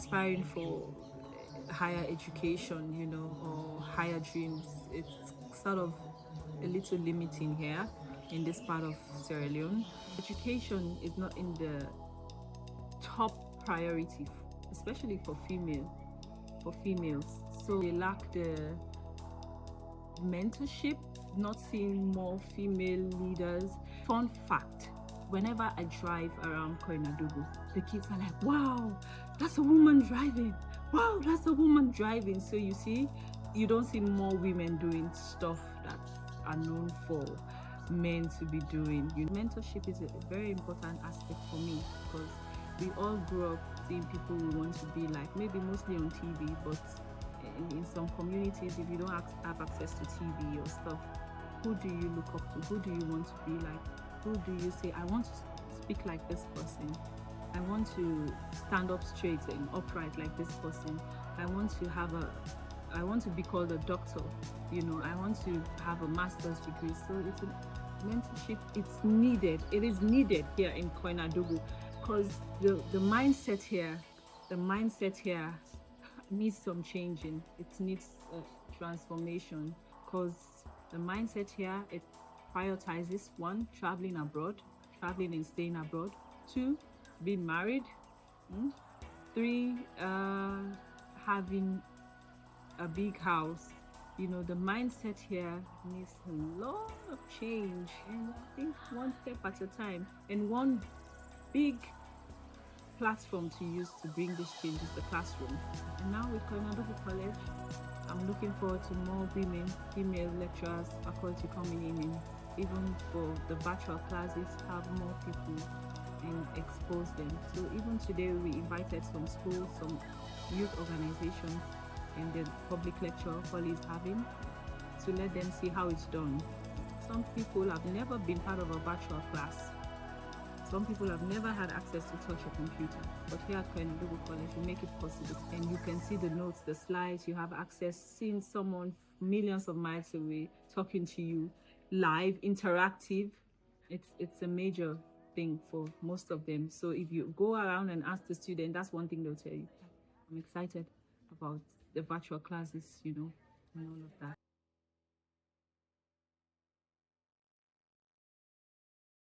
aspiring for higher education, you know, or higher dreams, it's sort of a little limiting here in this part of Sierra Leone. Education is not in the top priority, especially for females. So they lack the mentorship, not seeing more female leaders. Fun fact, whenever I drive around Koinadugu, the kids are like, wow, that's a woman driving. Wow, that's a woman driving. So you see, you don't see more women doing stuff that are known for men to be doing. Mentorship is a very important aspect for me, because we all grew up seeing people we want to be like, maybe mostly on TV, but in some communities, if you don't have access to TV or stuff, who do you look up to? Who do you want to be like? Who do you say, I want to speak like this person? I want to stand up straight and upright like this person. I want to be called a doctor, you know, I want to have a master's degree. So it's a mentorship, it's needed. It is needed here in Koinadugu, because the mindset here needs some changing. It needs a transformation, because the mindset here, it prioritizes 1, traveling and staying abroad, 2, being married, 3, having a big house. You know, the mindset here needs a lot of change, and I think one step at a time. And one big platform to use to bring this change is the classroom. And now with Koinadugu College, I'm looking forward to more female lecturers, faculty coming in, and even for the virtual classes, have more people and expose them. So even today, we invited some schools, some youth organizations, and the public lecture Holly is having, to let them see how it's done. Some people have never been part of a virtual class. Some people have never had access to touch a computer, but here at Koinadugu College, we make it possible. And you can see the notes, the slides, you have access, seeing someone millions of miles away talking to you live, interactive. It's a major thing for most of them. So if you go around and ask the student, that's one thing they'll tell you. I'm excited about the virtual classes, you know, and all of that.